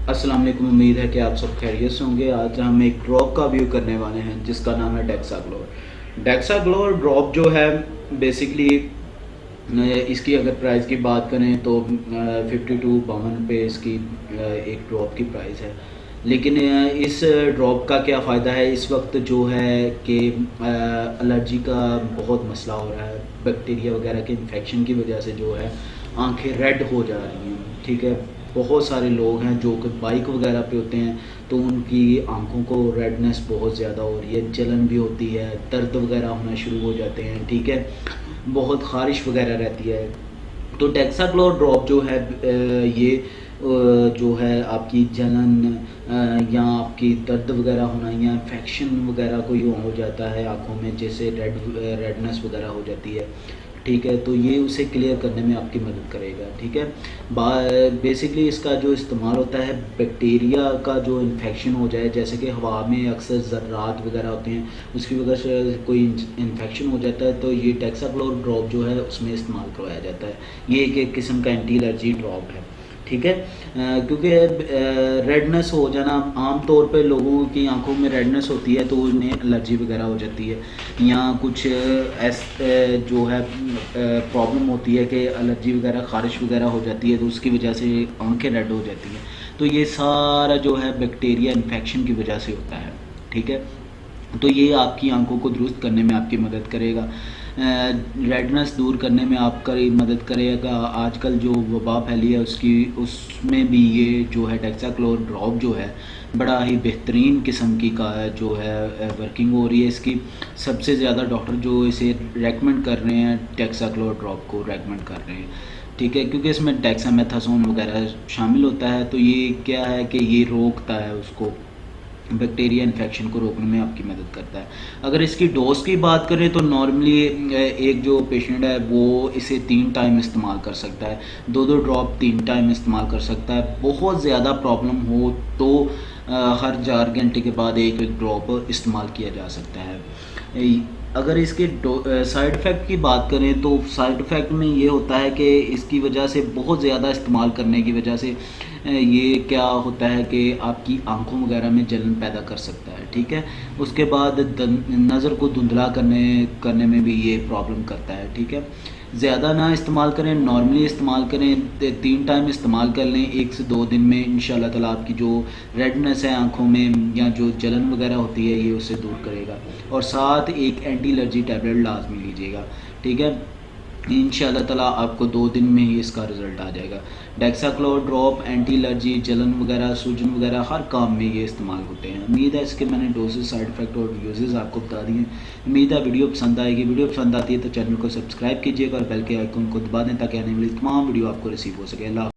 السلام علیکم، امید ہے کہ آپ سب خیریت سے ہوں گے۔ آج ہم ایک ڈراپ کا ویو کرنے والے ہیں جس کا نام ہے ڈیکسا گلور۔ ڈیکسا گلور ڈراپ جو ہے بیسکلی اس کی اگر پرائز کی بات کریں تو 52 پہ اس کی ایک ڈراپ کی پرائز ہے، لیکن اس ڈراپ کا کیا فائدہ ہے اس وقت جو ہے کہ الرجی کا بہت مسئلہ ہو رہا ہے، بیکٹیریا وغیرہ کے انفیکشن کی وجہ سے جو ہے آنکھیں ریڈ ہو جا رہی ہیں، ٹھیک ہے۔ بہت سارے لوگ ہیں جو کہ بائک وغیرہ پہ ہوتے ہیں تو ان کی آنکھوں کو ریڈنس بہت زیادہ ہو رہی ہے، جلن بھی ہوتی ہے، درد وغیرہ ہونا شروع ہو جاتے ہیں، ٹھیک ہے، بہت خارش وغیرہ رہتی ہے۔ تو ڈیکسا گلور ڈراپ جو ہے یہ جو ہے آپ کی جلن یا آپ کی درد وغیرہ ہونا یا انفیکشن وغیرہ کوئی ہو جاتا ہے آنکھوں میں، جیسے ریڈنس وغیرہ ہو جاتی ہے، ٹھیک ہے، تو یہ اسے کلیئر کرنے میں آپ کی مدد کرے گا، ٹھیک ہے۔ بیسکلی اس کا جو استعمال ہوتا ہے بیکٹیریا کا جو انفیکشن ہو جائے، جیسے کہ ہوا میں اکثر ذرات وغیرہ ہوتے ہیں، اس کی وجہ سے کوئی انفیکشن ہو جاتا ہے تو یہ ڈیکسا گلور ڈراپ جو ہے اس میں استعمال کروایا جاتا ہے۔ یہ ایک قسم کا اینٹی الرجی ڈراپ ہے، ٹھیک ہے۔ کیونکہ ریڈنس ہو جانا عام طور پہ لوگوں کی آنکھوں میں ریڈنس ہوتی ہے تو انہیں الرجی وغیرہ ہو جاتی ہے، یا کچھ جو ہے پرابلم ہوتی ہے کہ الرجی وغیرہ خارش وغیرہ ہو جاتی ہے تو اس کی وجہ سے آنکھیں ریڈ ہو جاتی ہیں، تو یہ سارا جو ہے بیکٹیریا انفیکشن کی وجہ سے ہوتا ہے، ٹھیک ہے۔ تو یہ آپ کی آنکھوں کو درست کرنے میں آپ کی مدد کرے گا، ریڈنس دور کرنے میں آپ کا مدد کرے گا۔ آج کل جو وبا پھیلی ہے اس میں بھی یہ جو ہے ڈیکسا گلور ڈراپ جو ہے بڑا ہی بہترین قسم کی کا جو ہے ورکنگ ہو رہی ہے اس کی۔ سب سے زیادہ ڈاکٹر جو اسے ریکمنڈ کر رہے ہیں ڈیکسا گلور ڈراپ کو ریکمنڈ کر رہے ہیں، ٹھیک ہے، کیونکہ اس میں ڈیکسا میتھاسون وغیرہ شامل ہوتا ہے، تو یہ کیا ہے کہ یہ روکتا ہے اس کو، بیکٹیریا انفیکشن کو روکنے میں آپ کی مدد کرتا ہے۔ اگر اس کی ڈوز کی بات کریں تو نارملی ایک جو پیشنٹ ہے وہ اسے 3 ٹائم استعمال کر سکتا ہے، 2 ڈراپ 3 ٹائم استعمال کر سکتا ہے۔ بہت زیادہ پرابلم ہو تو ہر 4 گھنٹے کے بعد ایک ڈراپ استعمال کیا جا سکتا ہے۔ اگر اس کے سائیڈ افیکٹ کی بات کریں تو سائیڈ افیکٹ میں یہ ہوتا ہے کہ اس کی وجہ سے بہت زیادہ استعمال کرنے کی وجہ سے یہ کیا ہوتا ہے کہ آپ کی آنکھوں وغیرہ میں جلن پیدا کر سکتا ہے، ٹھیک ہے۔ اس کے بعد نظر کو دھندلا کرنے میں بھی یہ پرابلم کرتا ہے، ٹھیک ہے۔ زیادہ نہ استعمال کریں، نارملی استعمال کریں، 3 ٹائم استعمال کر لیں 1 سے 2 دن میں، انشاءاللہ تعالیٰ آپ کی جو ریڈنس ہے آنکھوں میں یا جو جلن وغیرہ ہوتی ہے یہ اسے دور کرے گا، اور ساتھ ایک اینٹی الرجی ٹیبلٹ لازمی لیجیے گا، ٹھیک ہے۔ انشاءاللہ تعالیٰ آپ کو 2 دن میں ہی اس کا رزلٹ آ جائے گا۔ ڈیکسا گلور ڈراپ اینٹی الرجی، جلن وغیرہ، سوجن وغیرہ ہر کام میں یہ استعمال ہوتے ہیں۔ امید ہے اس کے میں نے ڈوزز، سائیڈ افیکٹ اور یوزز آپ کو بتا دیے ہیں۔ امید ہے ویڈیو پسند آئے گی۔ ویڈیو پسند آتی ہے تو چینل کو سبسکرائب کیجیے گا اور بیل کے آئیکن کو دبا دیں تاکہ آنے والی تمام ویڈیو آپ کو ریسیو ہو سکے۔ اللہ